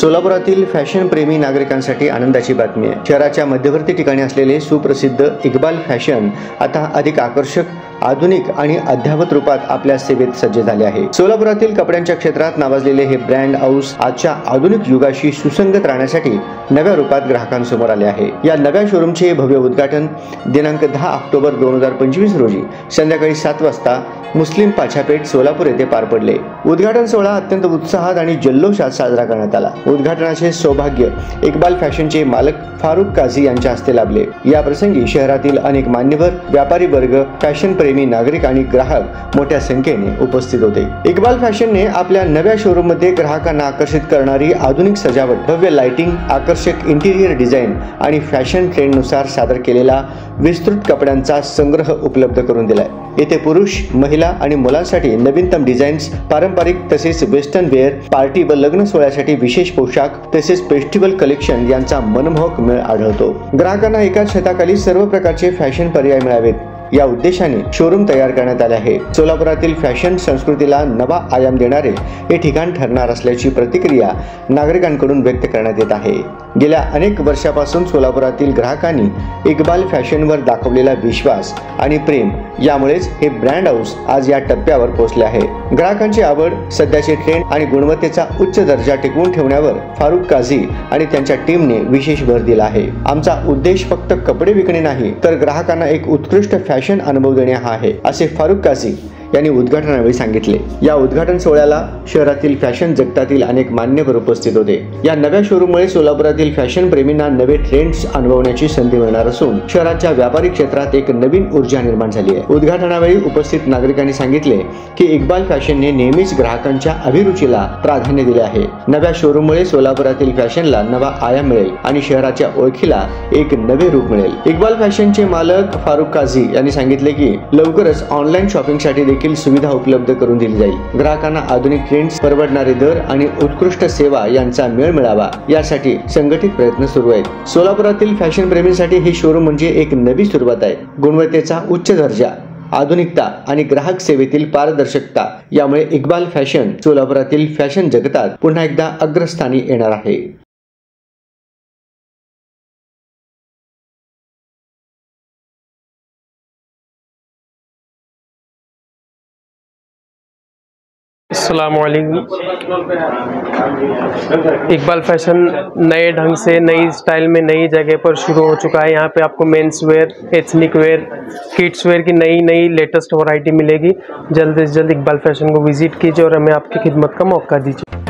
सोलापुरातील fashion प्रेमी नागरिकांसाठी आनंदाची बातमी आहे। शहराच्या मध्यवर्ती ठिकाणी असलेले सुप्रसिद्ध इक्बाल फॅशन आता अधिक आकर्षक, आधुनिक आणि अद्यावत रूपात आपल्या सेवेत सज्ज झाले आहे। सोलापुरातील कपड्यांच्या क्षेत्रात नावाजलेले हे ब्रँड हाऊस आजच्या आधुनिक युगाशी सुसंगत राहण्यासाठी नव्या रूपात ग्राहकांसमोर आले आहे। या नव्या शोरूमचे भव्य उद्घाटन दिनांक 10 ऑक्टोबर 2025 रोजी संध्याकाळी 7 वाजता मुस्लिम पाछापेठ सोलापूर येथे पार पडले। उद्घाटन सोहळा अत्यंत उत्साहात आणि जल्लोषात साजरा करण्यात आला। उद्घाटनाचे सौभाग्य इक्बाल फॅशनचे मालक फारुख काझी यांच्या हस्ते लाभले। या प्रसंगी शहरातील अनेक मान्यवर, व्यापारी वर्ग, फॅशन प्रेमी नागरिक आणि ग्राहक मोठ्या संख्येने उपस्थित होते। इक्बाल फॅशनने आपल्या नव्या शोरूम मध्ये ग्राहकांना आकर्षित करणारी आधुनिक सजावट, भव्य लाइटिंग, आकर्षक इंटिरियर डिझाईन आणि फॅशन ट्रेंडनुसार सादर केलेला विस्तृत कपड्यांचा संग्रह उपलब्ध करून दिलाय। येथे पुरुष, महिला आणि मुलांसाठी नवीनतम डिझाईन्स, पारंपरिक तसेच वेस्टर्न वेअर, पार्टी व लग्न सोहळ्यासाठी विशेष पोशाख तसेच फेस्टिवल कलेक्शन यांचा मनमोहक मेळ आढळतो। ग्राहकांना एकाच छताखाली सर्व प्रकारचे फॅशन पर्याय मिळावेत या उद्देशाने शोरूम तयार करण्यात आले आहे। सोलापुरातील फॅशन संस्कृतीला नवा आयाम देणारे हे ठिकाण ठरणार असल्याची प्रतिक्रिया नागरिकांकडून व्यक्त करण्यात येत आहे। गेल्या अनेक वर्षापासून सोलापुरातील ग्राहकांनी इक्बाल फॅशनवर दाखवलेला विश्वास आणि प्रेम यामुळेच हे ब्रँड हाऊस आज या टप्प्यावर पोहोचले आहे। ग्राहकांची आवड, सध्याचे ट्रेंड आणि गुणवत्तेचा उच्च दर्जा टिकवून ठेवण्यावर फारुख काझी आणि त्यांच्या टीमने विशेष भर दिला आहे। आमचा उद्देश फक्त कपडे विकणे नाही, तर ग्राहकांना एक उत्कृष्ट फॅशन अनुभव देणे हा आहे, असे फारुख काझी यांनी उद्घाटनावेळी सांगितले। या उद्घाटन सोहळ्याला शहरातील फॅशन जगतातील अनेक मान्यवर उपस्थित होते। या नव्या शोरूममुळे सोलापुरातील फॅशन प्रेमींना नवे ट्रेंड्स अनुभवण्याची संधी मिळणार असून शहराच्या व्यापारी क्षेत्रात एक नवीन ऊर्जा निर्माण झाली आहे। उद्घाटनावेळी उपस्थित नागरिकांनी सांगितले की इक्बाल फॅशनने नेहमीच ग्राहकांच्या अभिरुचीला प्राधान्य दिले आहे। नव्या शोरूममुळे सोलापुरातील फॅशनला नवा आयाम मिळेल आणि शहराच्या ओळखीला एक नवे रूप मिळेल। इक्बाल फॅशनचे मालक फारुख काझी यांनी सांगितले की लवकरच ऑनलाईन शॉपिंगसाठी देखील सुविधा उपलब्ध करून दिली जाईल। ग्राहकांना आधुनिक ट्रेंड्स, परवडणारे दर आणि उत्कृष्ट सेवा यांचा मेळ मिळावा यासाठी संघटित प्रयत्न सुरू आहेत। सोलापुरातील फॅशन प्रेमींसाठी हे शोरूम म्हणजे एक नवी सुरुवात आहे। गुणवत्तेचा उच्च दर्जा, आधुनिकता आणि ग्राहक सेवेतील पारदर्शकता यामुळे इक्बाल फॅशन सोलापुरातील फॅशन जगतात पुन्हा एकदा अग्रस्थानी येणार आहे। अस्सलामुअलैकुम। इकबाल फैशन नए ढंग से, नई स्टाइल में, नई जगह पर शुरू हो चुका है। यहाँ पे आपको men's wear, ethnic wear, kids wear की नई लेटेस्ट वैरायटी मिलेगी। जल्द से जल्द इकबाल फैशन को विजिट कीजिए और हमें आपकी खिदमत का मौका दीजिए।